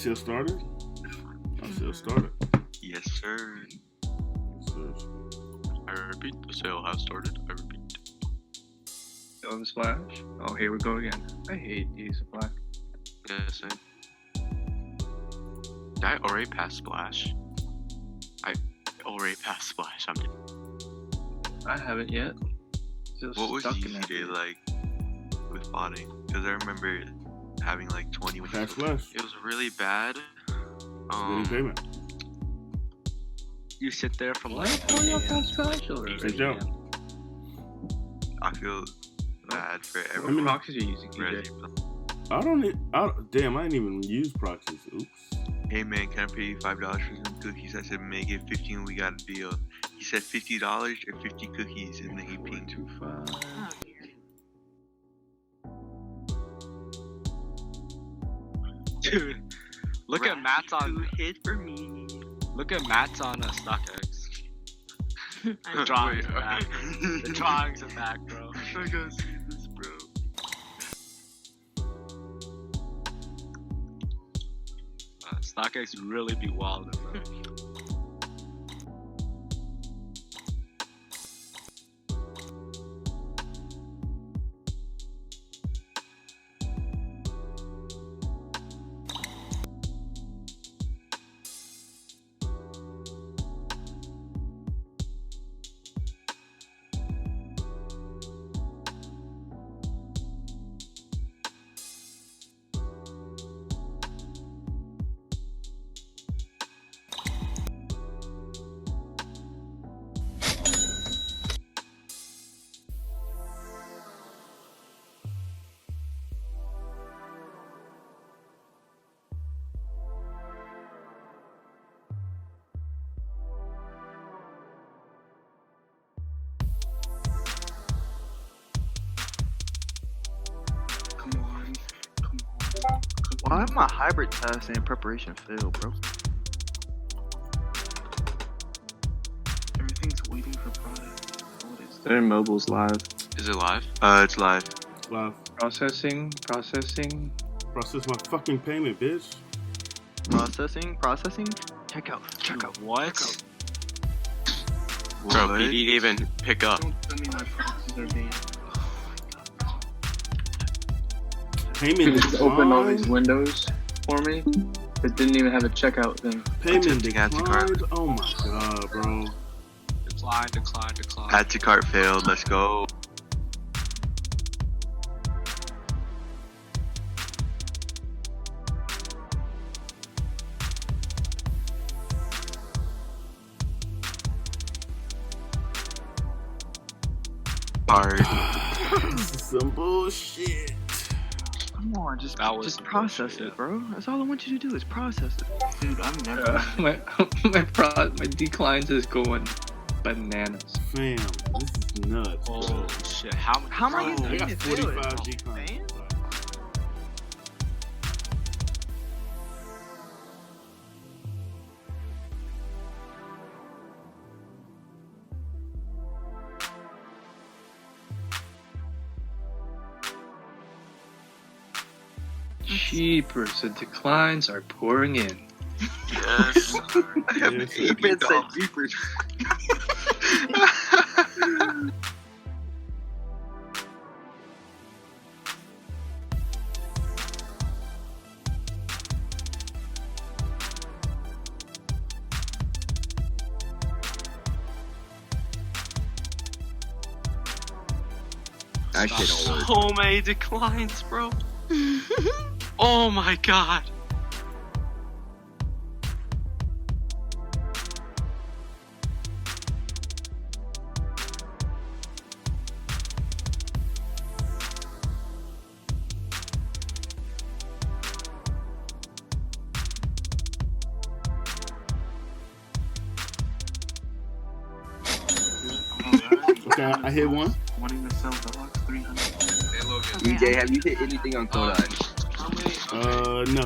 sale started? Our sale started. Yes, sir. Yes, sir. I repeat, the sale has started. I repeat. Still in Splash? Oh, here we go again. I hate these Splash. Yes, sir. Did I already pass Splash? I already passed Splash. I'm kidding. I haven't yet. Still What was stuck in Yeezy that Day video. like with botting? Because I remember having like 20 when Pass Flash. it was really bad. Getting payment. You sit there from like What? 8 a.m. Splash or Take out. I feel bad for What everyone. proxies are you using, TJ? I don't need. Damn, I didn't even use proxies. Oops. Hey man, can I pay you $5 for some cookies? I said, make it 15, we got a deal. He said $50 or 50 cookies, and then he pinged. 25. Dude, look at Matt's on. Hit for me. Look at Matt's on StockX. The The drawings are back. The drawings are back, bro. I gotta see this, bro. StockX really be wild, bro. Why my hybrid test and preparation failed, bro? Everything's waiting for product. What is that? Their mobile's live. Is it live? It's live. Live. Processing. Process my fucking payment, bitch. Processing. Checkout. What? Bro, he didn't even pick up. Don't tell me my proxies are being. Payment Just opened all these declined. windows for me. It didn't even have a checkout thing. Payment Attempting add to cart. declined. Oh my god, bro. Decline. Add to cart failed. Let's go. Hard. This is some bullshit. Come on, just some process bullshit, it, bro. That's all I want you to do is process it. Dude, I'm never. My declines is going bananas. Fam, this is nuts. Oh bro. shit! How am I I getting got it? 45 declines. Man. Jeepers, the declines are pouring in. Yes. I have Yes, $80. Jeepers. That shit don't work. So many declines, bro. Oh my god. Okay, I hit one. Wanting to sell Deluxe 300. EJ, have you hit anything on Collab? No.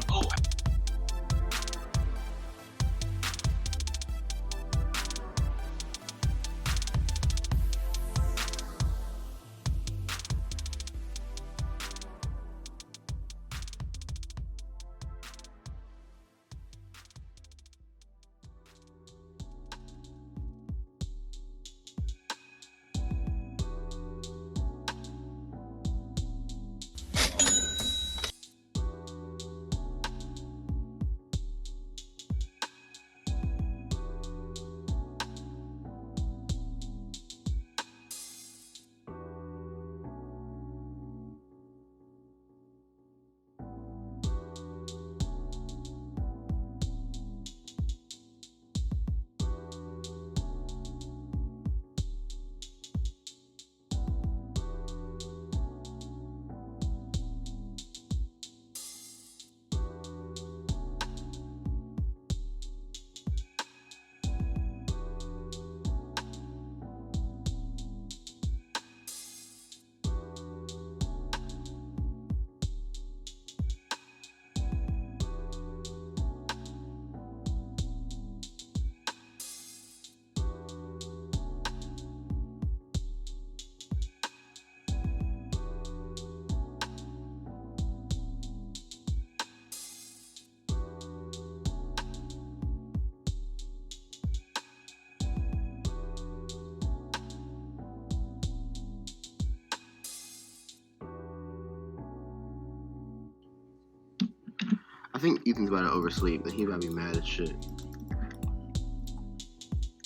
I think Ethan's about to oversleep, and he about to be mad as shit.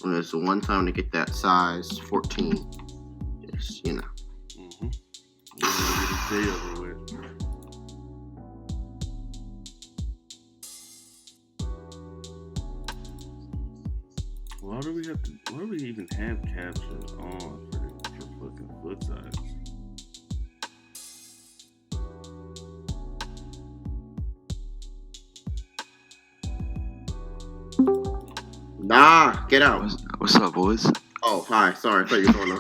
When it's the one time to get that size 14. Yes, you know. Mm-hmm. Get his day over with. Why do we even have captions on for fucking foot size? Nah, get out. What's up, boys? Oh, hi. Sorry, I thought you were going on.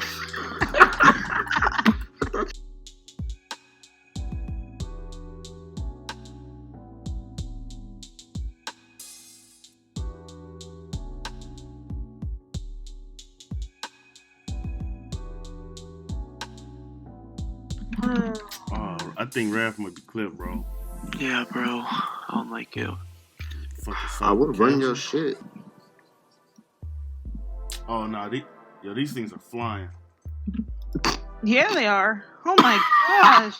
Oh, I think Raph might be clipped, bro. Yeah, bro. I don't like it. I would run your shit. Oh no, these things are flying. Yeah, they are. Oh my gosh.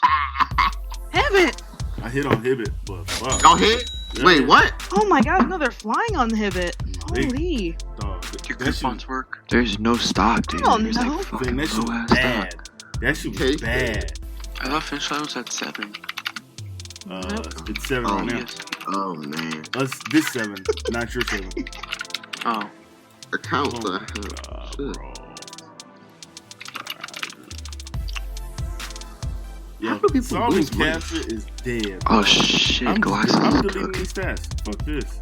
Hibbit. I hit on Hibbit, but fuck. Y'all hit? Yeah. Wait, what? Oh my god, no, they're flying on the Hibbit. Holy. Dog, Your that shit, coupons work. There's no stock, dude. Oh, There's no. like fucking that shit low was ass bad. stock. That shit was Okay. bad. I thought finish line was at 7. It's 7 Oh, right now. Yes. Oh, man. This 7, not your 7. Oh. Account Oh the my hell. God, Shit. bro. How Yo, do people solving lose money? capture is dead. Oh shit, I'm glasses. deleting these stats. Fuck this.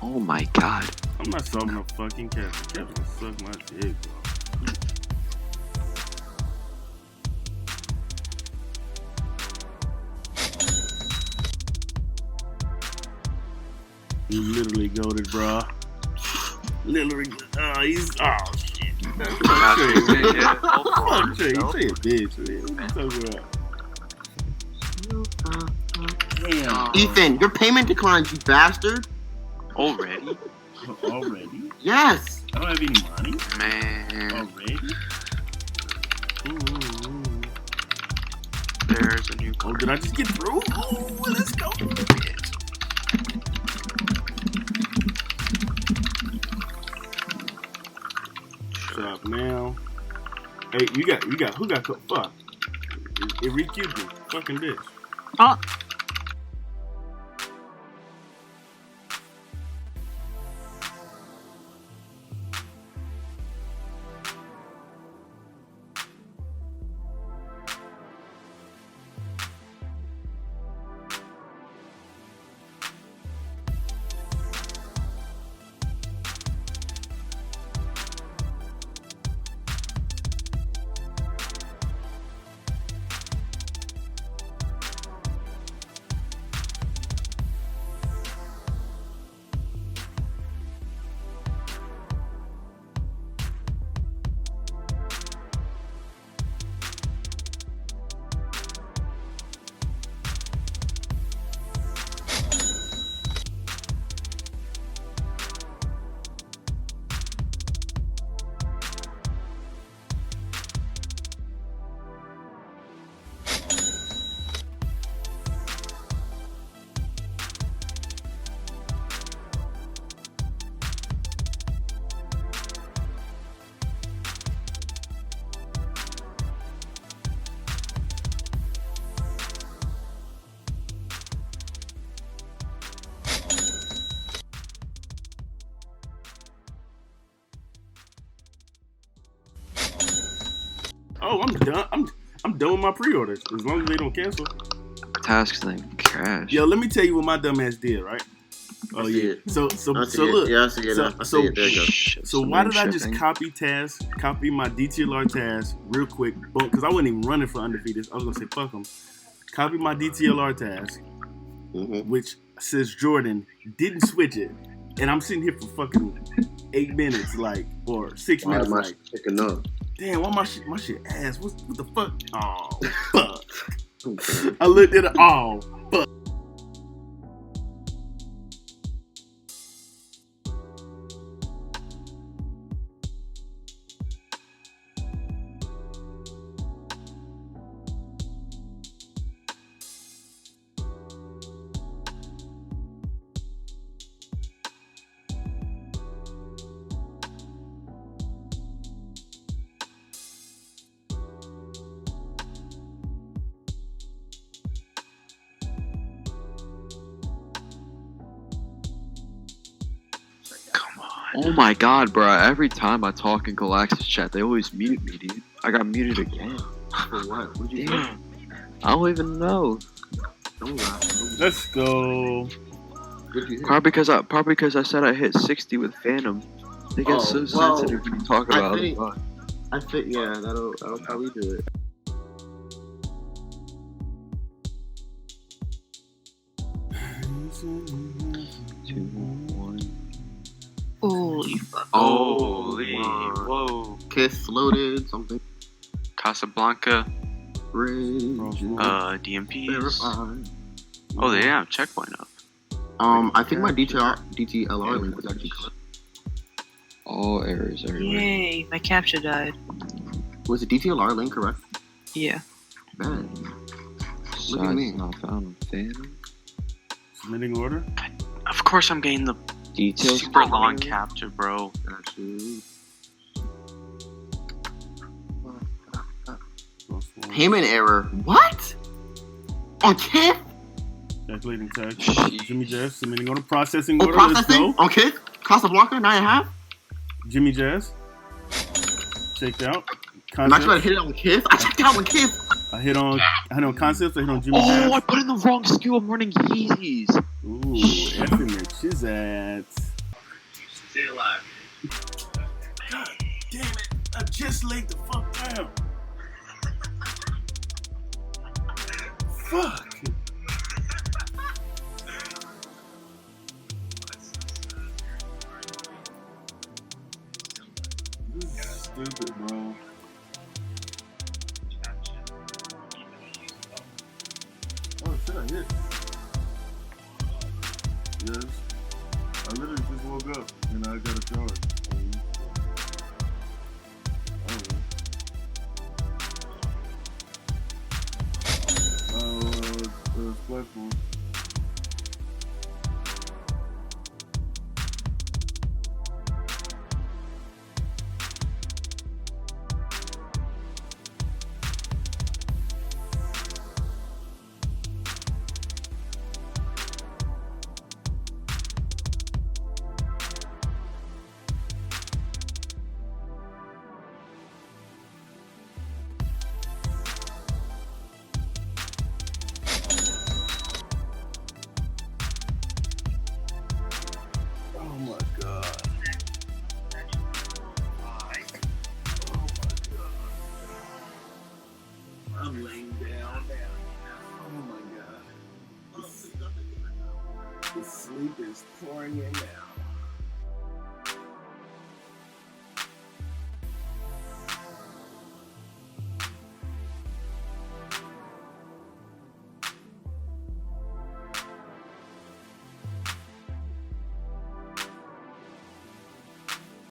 Oh my god. I'm not solving a fucking capture. Capture can suck my dick, bro. You literally goated, bro. Literally. He's. Oh, shit. Fuck Trey, man. Fuck Trey. Trey a bitch, man. What you talking about? Damn. Ethan, your payment declined, you bastard. Already? Already? Yes. I don't have any money. Man. Already? Ooh. There's a new Oh, card. did I just get through? Oh, let's go. Shop now. Hey, you got, who got, fuck. It re-queued me. Fucking bitch. Oh. Oh, I'm done. I'm done with my pre-orders as long as they don't cancel. Tasks then crash. Yo, let me tell you what my dumb ass did, right? Oh I see yeah. it. So I see look. it. Yeah, I see it. I see it. There you go. So why did I just copy my DTLR task real quick? Because I wasn't even running for undefeated. I was gonna say fuck them. Copy my DTLR task, which says Jordan didn't switch it, and I'm sitting here for fucking 8 minutes, like, or 6 minutes, Why am I like. picking up? Damn, why my shit ass? What the fuck? Oh, fuck. I looked at it. Oh, fuck. Oh my god, bro. Every time I talk in Galaxis chat, they always mute me, dude. I got muted again. For what? What'd you Damn. I don't even know. Let's go. Probably because I said I hit 60 with Phantom. They get so sensitive when you talk about it. I think yeah, that'll probably do it. Holy fuck. Holy, wow. whoa. Kith loaded something. Casablanca, Rage. DMPs. Verified. Oh, they have checkpoint up. I think my DTLR link was actually correct. All errors everywhere. Yay, my captcha died. Was the DTLR link correct? Yeah. Man. Look at me. Not found Phantom. Submitting order. Of course I'm getting the Details. super long capture, bro. Actually. Payment error. What? On Kith? Calculating tax. Jimmy Jazz submitting order. Processing Oh, order. Let's processing? go. On Kith? Casablanca, 9.5? Jimmy Jazz. Checked out. I'm actually about to hit it on Kith. I checked out on Kith. I hit on concepts. I hit on Jimmy Oh, Jazz. I put in the wrong SKU. I'm running Yeezys. Ooh, estimate Shizat. Stay alive. God damn it! I just laid the fuck down. Fuck. This is stupid, bro. Oh shit! I hit. Yes. I literally just woke up and I got a charge. Platform. Oh my god. I'm laying down. Oh my god. The sleep is pouring in now.